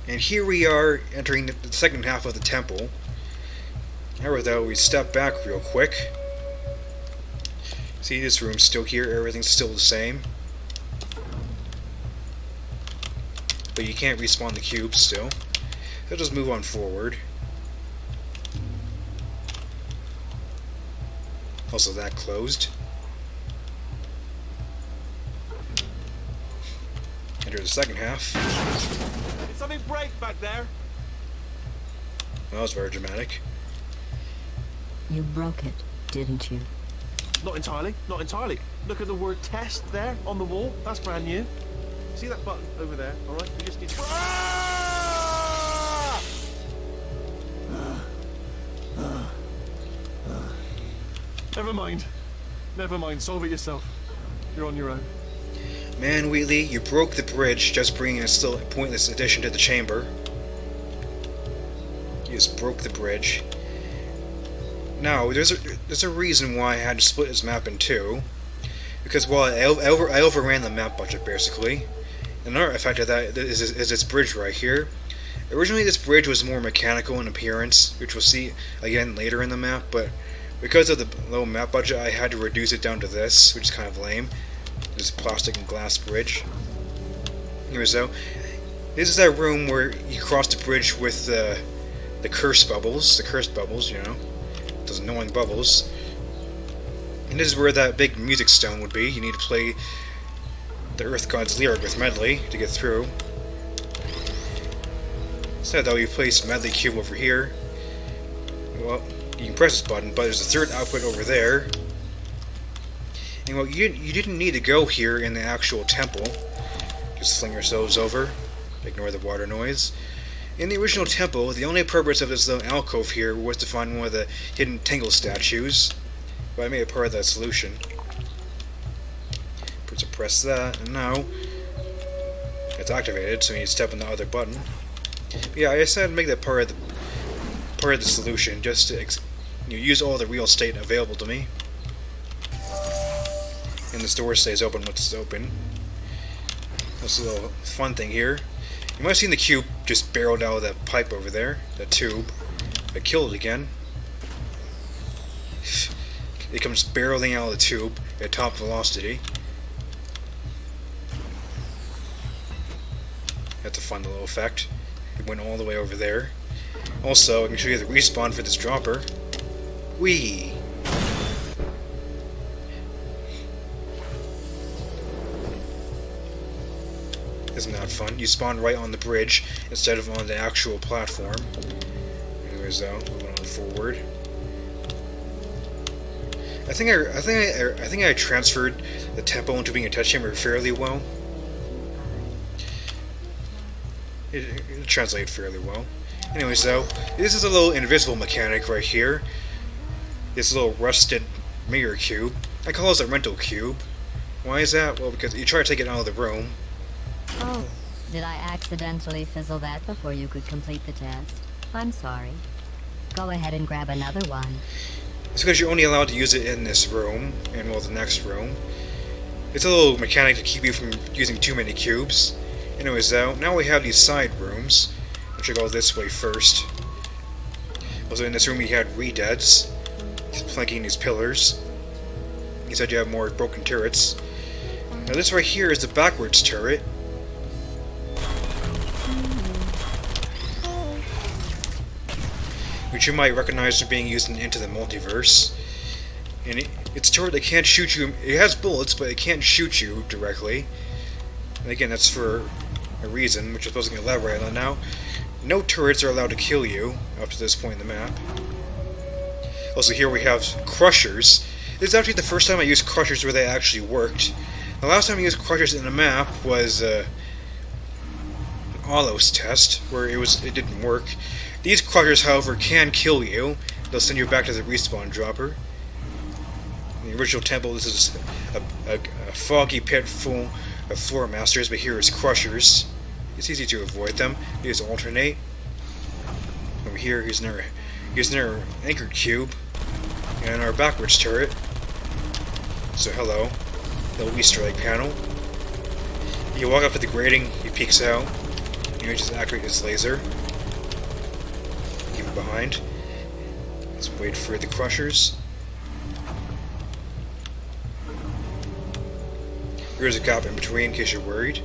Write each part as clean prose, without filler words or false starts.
And here we are entering the second half of the temple. However, though, we step back real quick. See, this room's still here, everything's still the same. But you can't respawn the cube still. So just move on forward. Also, that closed. Enter the second half. Did something break back there? Well, that was very dramatic. You broke it, didn't you? Not entirely, not entirely. Look at the word test there on the wall. That's brand new. See that button over there? All right, we just need to... Ah! Never mind. Never mind. Solve it yourself. You're on your own. Man, Wheatley, you broke the bridge, just bringing a still pointless addition to the chamber. You just broke the bridge. Now, there's a reason why I had to split this map in two. Because, well, I overran the map budget, basically. Another effect of that is this bridge right here. Originally, this bridge was more mechanical in appearance, which we'll see again later in the map, but because of the low map budget, I had to reduce it down to this, which is kind of lame. This plastic and glass bridge. Anyway, so this is that room where you cross the bridge with the cursed bubbles, you know, those annoying bubbles. And this is where that big music stone would be. You need to play the Earth God's lyric with Medli to get through. Instead, though, you place Medli cube over here. Well, you can press this button, but there's a third output over there. And well, you didn't need to go here in the actual temple. Just fling yourselves over. Ignore the water noise. In the original temple, the only purpose of this little alcove here was to find one of the hidden Tingle statues. But I made it part of that solution. So press that, and now it's activated, so you need to step on the other button. But yeah, I decided to make that part of the solution, just to use all the real estate available to me. And the door stays open once it's open. That's a little fun thing here. You might have seen the cube just barreled out of that pipe over there, that tube. I killed it again. It comes barreling out of the tube at top velocity. That's a fun little effect. It went all the way over there. Also, I can show you the respawn for this dropper. Whee! Isn't that fun? You spawn right on the bridge instead of on the actual platform. Anyways, though, moving on forward. I think I transferred the tempo into being a touch chamber fairly well. It translated fairly well. Anyways, though, this is a little invisible mechanic right here. This little rusted mirror cube. I call this a rental cube. Why is that? Well, because you try to take it out of the room. Oh, did I accidentally fizzle that before you could complete the test? I'm sorry. Go ahead and grab another one. It's because you're only allowed to use it in this room, and well, the next room. It's a little mechanic to keep you from using too many cubes. Anyways, though, now we have these side rooms, which will go this way first. Also, in this room, you had re-deads, flanking these pillars. You said you have more broken turrets. Now, this right here is the backwards turret. Which you might recognize as being used in Into the Multiverse. And it's a turret that can't shoot you. It has bullets, but it can't shoot you directly. And again, that's for a reason, which I'm supposed to elaborate on now. No turrets are allowed to kill you up to this point in the map. Also, here we have crushers. This is actually the first time I used crushers where they actually worked. The last time I used crushers in a map was an ALLOS test, where it didn't work. These crushers, however, can kill you. They'll send you back to the respawn dropper. In the original temple, this is a foggy pit full of floor masters, but here is crushers. It's easy to avoid them. They just alternate. Over here, here's another anchored cube, and our backwards turret. So hello, little Easter egg panel. You walk up to the grating, he peeks out. You know, just activate his laser. Keep him behind. Let's wait for the crushers. There's a gap in between in case you're worried.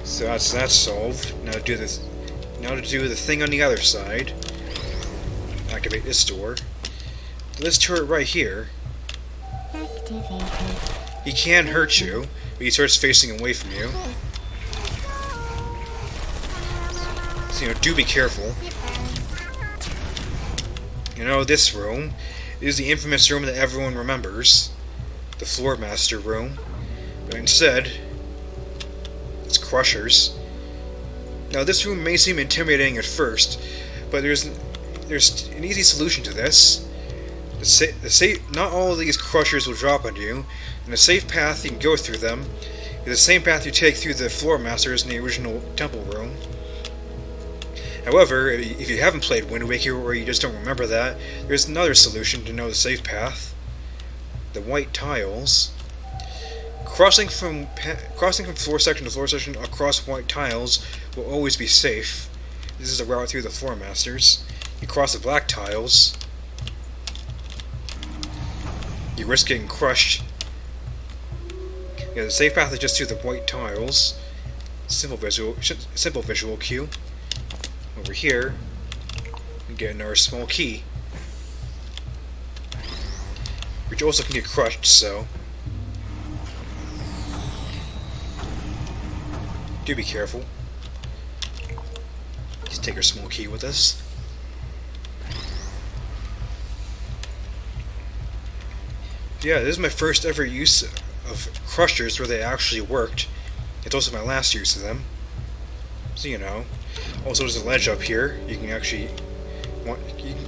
So that's solved. Now to do this. Now to do the thing on the other side. Activate this door. This turret right here. He can hurt you, but he starts facing away from you. So, you know, do be careful. You know, this room is the infamous room that everyone remembers. The Floor Master room. But instead, it's crushers. Now, this room may seem intimidating at first, but there's an easy solution to this. Not all of these crushers will drop on you, and the safe path you can go through them is the same path you take through the Floor Masters in the original Temple room. However, if you haven't played Wind Waker or you just don't remember that, there's another solution to know the safe path. The white tiles. Crossing from floor section to floor section across white tiles will always be safe. This is a route through the Floor Masters. You cross the black tiles, you risk getting crushed. Yeah, the safe path is just through the white tiles. Simple visual cue. Over here, we get another small key, which also can get crushed, so do be careful. Just take our small key with us. Yeah, this is my first ever use of crushers where they actually worked. It's also my last use of them. So, you know. Also, there's a ledge up here. You can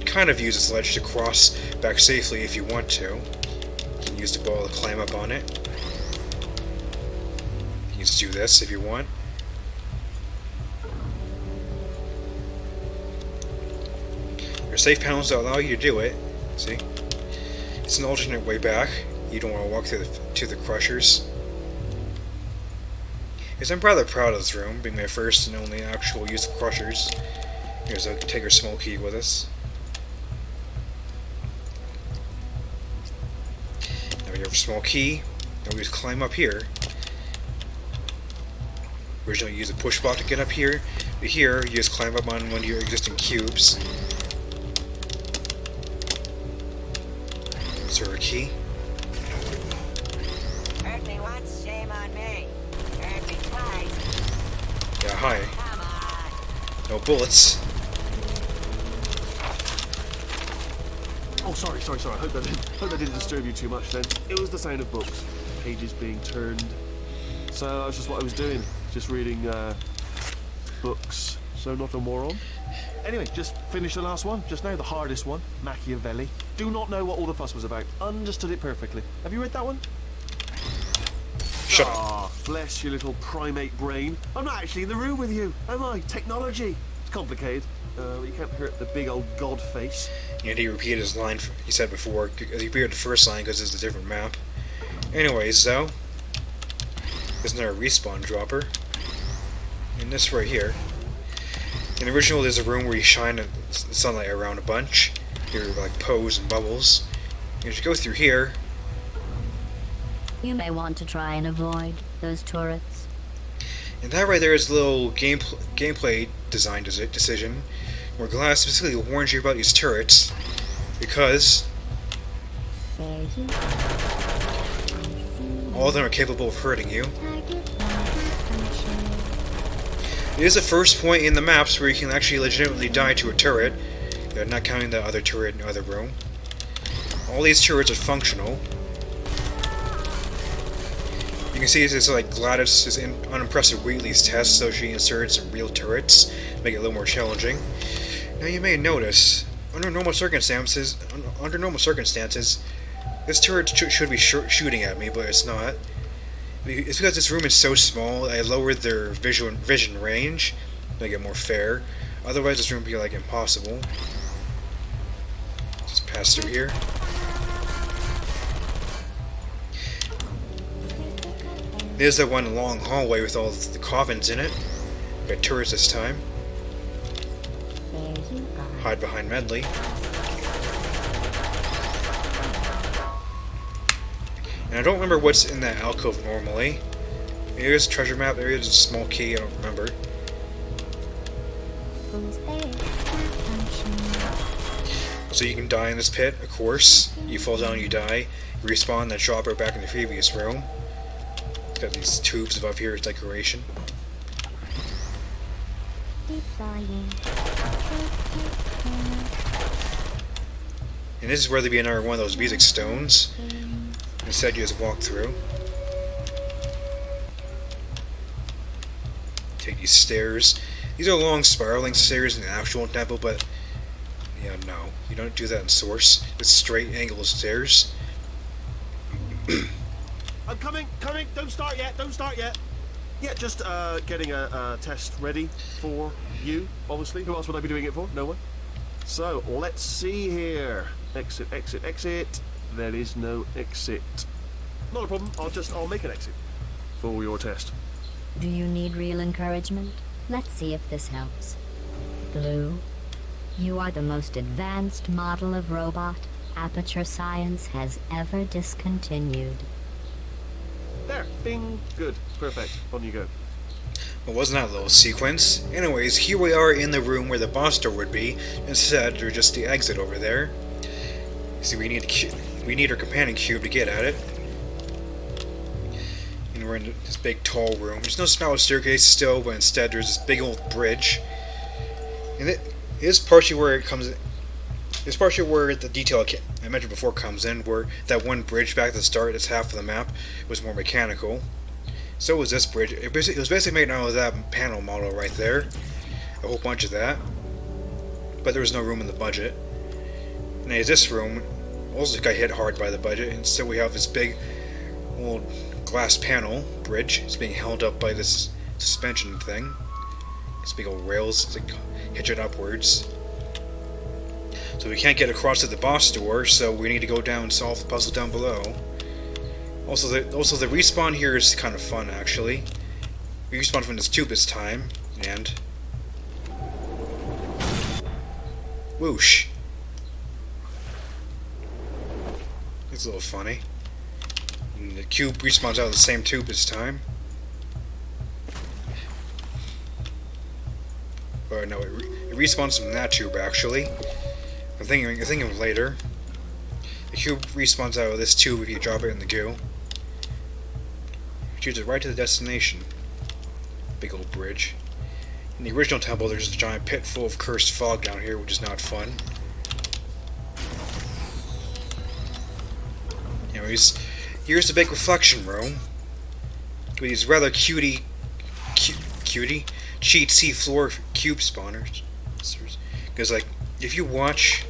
kind of use this ledge to cross back safely if you want to. You can use the ball to climb up on it. You can just do this if you want. There are safe panels that allow you to do it. See? It's an alternate way back. You don't want to walk through to the crushers. Yes, I'm rather proud of this room, being my first and only actual use of crushers. Here's a take our small key with us. Now we have a small key. Now we just climb up here. Originally you use a push block to get up here, but here you just climb up on one of your existing cubes. Is there a key? Hurt me once, shame on me. Hurt me twice. Yeah, hi. Come on. No bullets. Oh, sorry. I hope that didn't disturb you too much then. It was the sound of books, pages being turned. So that's just what I was doing, just reading books. So not a moron. Anyway, just finished the last one, just now, the hardest one, Machiavelli. Do not know what all the fuss was about. Understood it perfectly. Have you read that one? Shut up. Ah, bless your little primate brain. I'm not actually in the room with you, am I? Technology. It's complicated. You can't hurt the big old god face. And he repeated his line he said before. He repeated the first line because it's a different map. Anyways, though, there's another respawn dropper. And this right here. In the original, there's a room where you shine the sunlight around a bunch. You're like pose and bubbles. And as you go through here, You may want to try and avoid those turrets. and that right there is a little gameplay design decision, where Glass specifically warns you about these turrets, because all of them are capable of hurting you. It is the first point in the maps where you can actually legitimately die to a turret, not counting the other turret in the other room. All these turrets are functional. You can see this is like Gladys' unimpressive Wheatley's test, so she inserted some real turrets to make it a little more challenging. Now you may notice, under normal circumstances, this turret should be shooting at me, but it's not. It's because this room is so small, I lowered their vision range to make it more fair. Otherwise this room would be like impossible. Just pass through here. There's that one long hallway with all the coffins in it. by turrets this time. There you are. Hide behind Medli. And I don't remember what's in that alcove normally. Maybe there's a treasure map, maybe there's a small key, I don't remember. Who's there? So you can die in this pit, of course. You fall down, you die. You respawn, then drop right back in the previous room. It's got these tubes above here as decoration. Keep flying. And this is where there'd be another one of those music stones. Instead, you just walk through. Take these stairs. These are long spiraling stairs in the actual temple, but yeah, no, you don't do that in Source. It's straight angled stairs. I'm coming. Don't start yet. Yeah, just getting a test ready for you, obviously. Who else would I be doing it for? No one. So, let's see here. Exit. There is no exit. Not a problem. I'll make an exit for your test. Do you need real encouragement? Let's see if this helps. Blue, you are the most advanced model of robot Aperture Science has ever discontinued. There. Bing. Good. Perfect. On you go. Well, wasn't that a little sequence? Anyways, here we are in the room where the boss door would be. Instead, there's just the exit over there. See, we need our companion cube to get at it. And we're in this big tall room. There's no spiral staircase still, but instead there's this big old bridge. And it is partially where it comes. It's partially where the detail I mentioned before comes in, where that one bridge back at the start, that's half of the map, was more mechanical. So was this bridge. It was basically made out of that panel model right there. A whole bunch of that. But there was no room in the budget. And as this room also got hit hard by the budget, and so we have this big old glass panel bridge. It's being held up by this suspension thing. These big old rails to hitch it upwards. So we can't get across to the boss door, so we need to go down and solve the puzzle down below. Also the respawn here is kind of fun, actually. We respawn from this tube this time, and whoosh. It's a little funny. And the cube respawns out of the same tube this time. Or no, it respawns from that tube, actually. I'm thinking of later. The cube respawns out of this tube if you drop it in the goo. Shoots it right to the destination. Big old bridge. In the original temple, there's a giant pit full of cursed fog down here, which is not fun. Anyways, here's the big reflection room. With these rather cutie cheatsy floor cube spawners. Because, like, if you watch,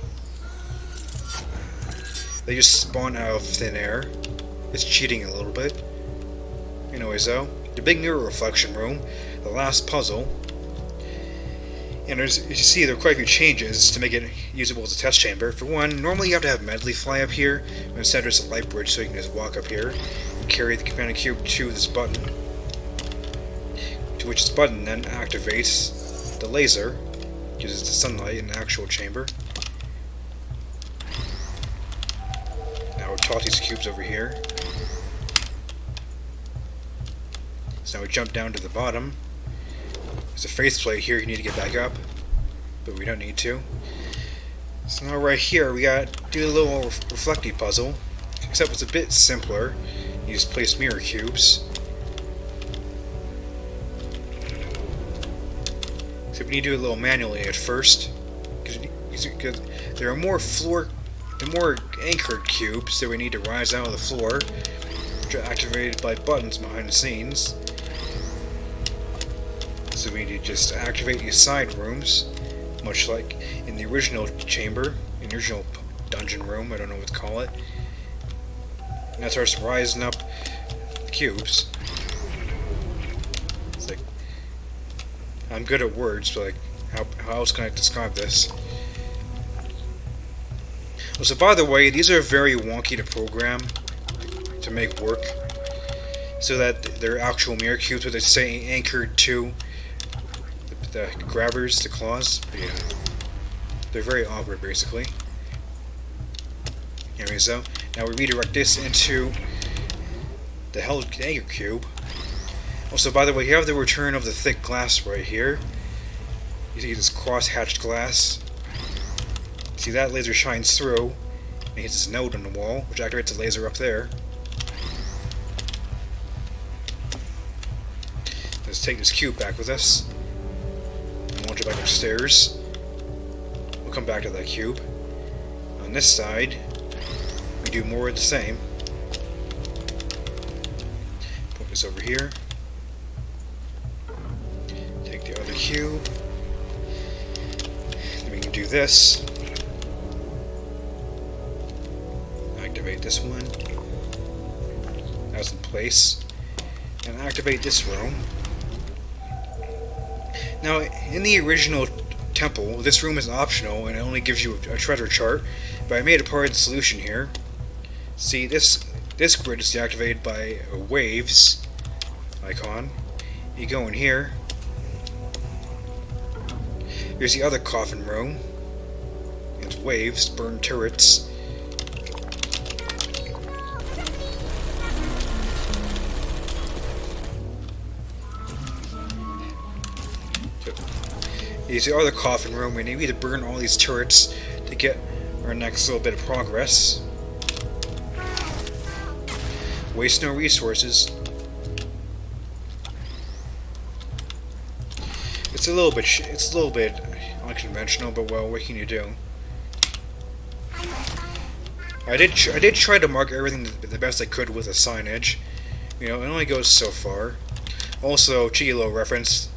they just spawn out of thin air. It's cheating a little bit. Anyways, though, the big mirror reflection room, the last puzzle. And as you see, there are quite a few changes to make it usable as a test chamber. For one, normally you have to have Medli fly up here, but instead there's a light bridge so you can just walk up here and carry the companion cube to this button. To which this button then activates the laser, uses the sunlight in the actual chamber. Now we'll toss these cubes over here. So now we jump down to the bottom. There's a faceplate here you need to get back up, but we don't need to. So now right here we got to do a little reflecty puzzle, except it's a bit simpler. You just place mirror cubes. So we need to do it a little manually at first, because there are more anchored cubes that we need to rise out of the floor, which are activated by buttons behind the scenes. So we need to just activate these side rooms, much like in the original chamber, in the original dungeon room, I don't know what to call it. And that starts rising up the cubes. It's like, I'm good at words, but like, how else can I describe this? Oh, so by the way, these are very wonky to program, to make work, so that they're actual mirror cubes, but they say anchored to the grabbers, the claws. But yeah, they're very awkward, basically. Anyway, so now we redirect this into the held anchor cube. Also, by the way, you have the return of the thick glass right here. You see this cross-hatched glass. See, that laser shines through and hits this node on the wall, which activates the laser up there. Let's take this cube back with us and launch it back upstairs. We'll come back to that cube. On this side, we do more of the same. Put this over here. Take the other cube. Then we can do this. Activate this one. That's in place. And activate this room. Now, in the original temple, this room is optional and it only gives you a treasure chart, but I made a part of the solution here. See, this grid is deactivated by a waves icon. You go in here. Here's the other coffin room. It's waves, burned turrets. Here's the other coffin room, and you need to burn all these turrets to get our next little bit of progress. Waste no resources. It's a little bit unconventional, but well, what can you do? I did try to mark everything the best I could with a signage. You know, it only goes so far. Also, cheeky little reference.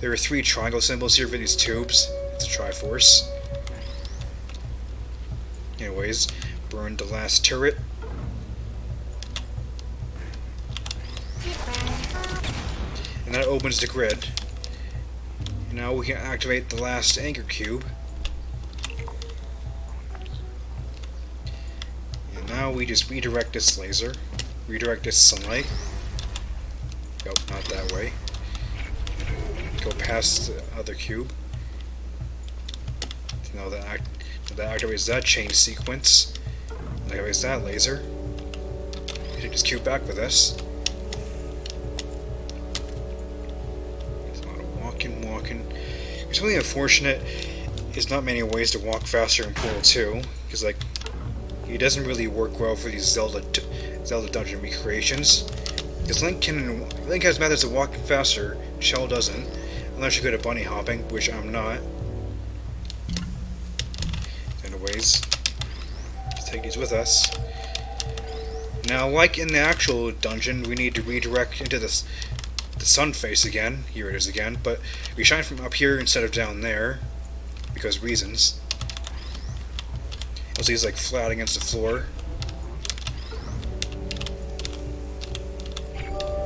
There are 3 triangle symbols here for these tubes. It's a Triforce. Anyways, burned the last turret. And that opens the grid. Now we can activate the last anchor cube. And now we just redirect this laser. Redirect this sunlight. Nope, not that way. Go past the other cube. Now that activates that chain sequence. Activates that laser. Take this cube back with us. It's a lot of walking. It's really unfortunate. There's not many ways to walk faster in Portal 2, because like it doesn't really work well for these Zelda dungeon recreations. Because Link has methods of walking faster, Shell doesn't. Unless you're good at bunny hopping, which I'm not. Anyways, let's take these with us. Now, like in the actual dungeon, we need to redirect into the sun face again. Here it is again, but we shine from up here instead of down there, because reasons. Also, he's like flat against the floor.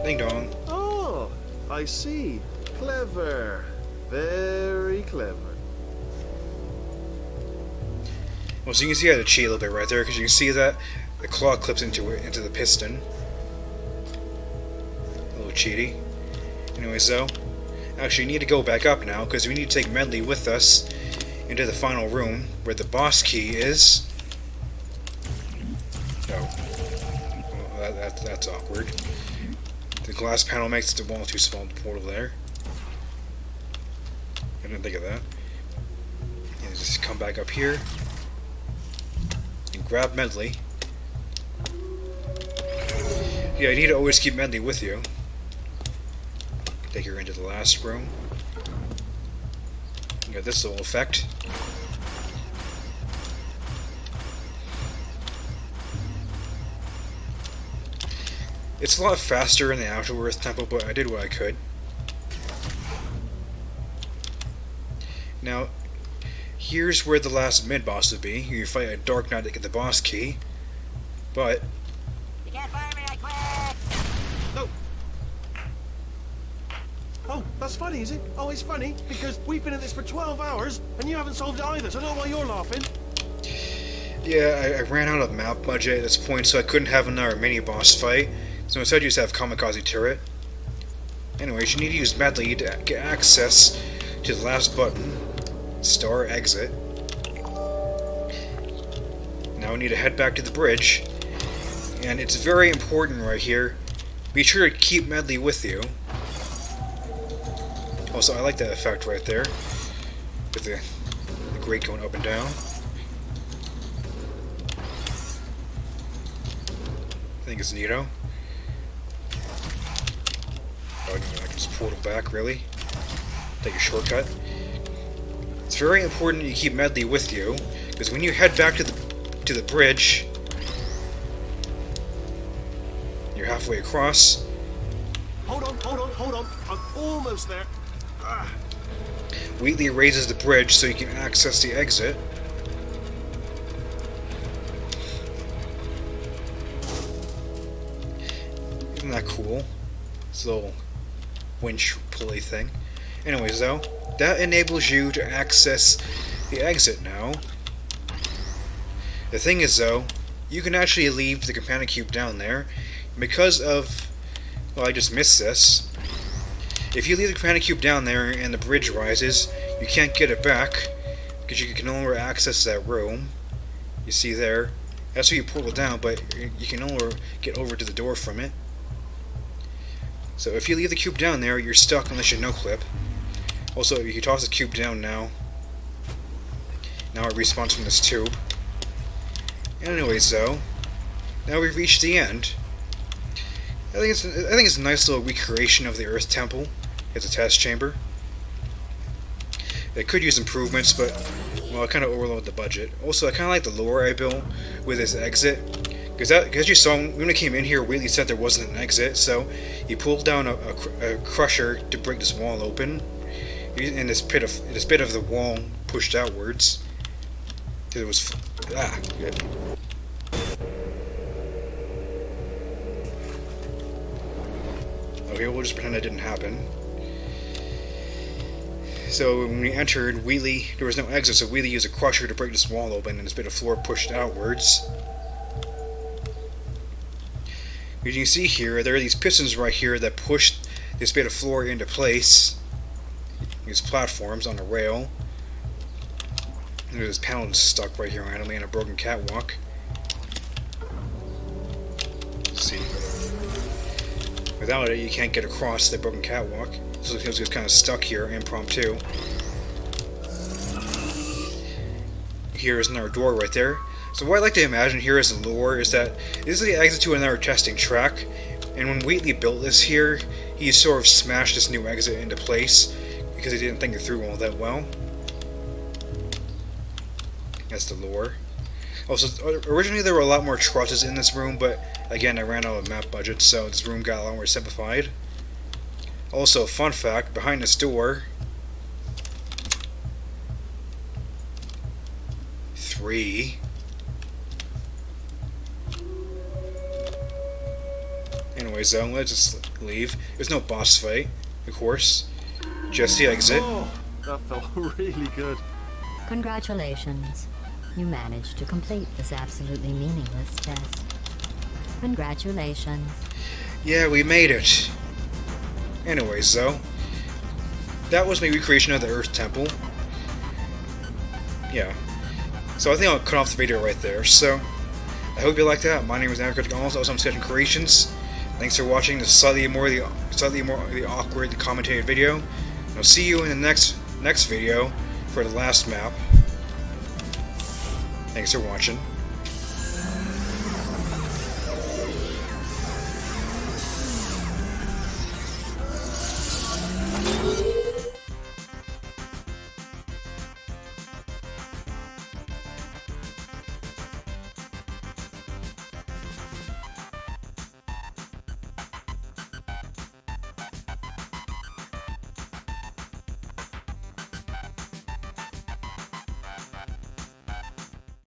Ding dong. Oh, I see. Clever. Very clever. Well, so you can see how to cheat a little bit right there, because you can see that the claw clips into the piston. A little cheaty. Anyways, though, actually, you need to go back up now, because we need to take Medli with us into the final room, where the boss key is. Oh. Well, that's awkward. The glass panel makes the wall too small to portal there. I didn't think of that. And just come back up here and grab Medli. Yeah, you need to always keep Medli with you. Take her into the last room. You got this little effect. It's a lot faster in the actual Earth Temple, but I did what I could. Now, here's where the last mid-boss would be. You fight a Dark Knight to get the boss key, but... You can't fire me, I quit! No. Oh, that's funny, is it? Oh, it's funny, because we've been at this for 12 hours, and you haven't solved it either, so I don't know why you're laughing. Yeah, I ran out of map budget at this point, so I couldn't have another mini-boss fight. So instead you just have Kamikaze Turret. Anyways, you need to use Medli to get access to the last button, star exit. Now we need to head back to the bridge, and it's very important right here. Be sure to keep Medli with you. Also, I like that effect right there, with the grate going up and down. I think it's neato. Oh, I can just portal back, really? Take a shortcut. It's very important you keep Medli with you, because when you head back to the bridge, you're halfway across. Hold on. I'm almost there. Wheatley raises the bridge so you can access the exit. Isn't that cool? This little winch pulley thing. Anyways though, that enables you to access the exit now. The thing is though, you can actually leave the companion cube down there because of, well, I just missed this. If you leave the companion cube down there and the bridge rises, you can't get it back because you can no longer access that room. You see there, that's where you portal down, but you can no longer get over to the door from it. So if you leave the cube down there, you're stuck unless you no-clip. Also, you can toss the cube down now. Now it respawns from this tube. Anyways though, now we've reached the end. I think it's a nice little recreation of the Earth Temple. It's a test chamber. It could use improvements, but, well, I kind of overloaded the budget. Also, I kind of like the lore I built with this exit. Because you saw, when it came in here, Wheatley said there wasn't an exit, so he pulled down a crusher to break this wall open. And this bit of the wall pushed outwards. It was... good. Okay, we'll just pretend it didn't happen. So when we entered, Wheatley, there was no exit, so Wheatley used a crusher to break this wall open, and this bit of floor pushed outwards. As you can see here, there are these pistons right here that push this bit of floor into place. These platforms on a rail. And there's this panel stuck right here randomly on a broken catwalk. Let's see. Without it, you can't get across the broken catwalk. So it feels like it's kind of stuck here, impromptu. Here's another door right there. So what I like to imagine here as the lore is that this is the exit to another testing track, and when Wheatley built this here, he sort of smashed this new exit into place because he didn't think it through all that well. That's the lore. Also, originally there were a lot more trusses in this room, but again, I ran out of map budget, so this room got a lot more simplified. Also, fun fact, behind this door, 3. Anyways though, let's just leave. There's no boss fight, of course. Just the exit. Oh, that felt really good. Congratulations. You managed to complete this absolutely meaningless test. Congratulations. Yeah, we made it. Anyways though, that was my recreation of the Earth Temple. Yeah. So I think I'll cut off the video right there. So, I hope you liked that. My name is ALLOS. Also, I'm Sketching Creations. Thanks for watching this slightly more the awkward commentated video. And I'll see you in the next video for the last map. Thanks for watching.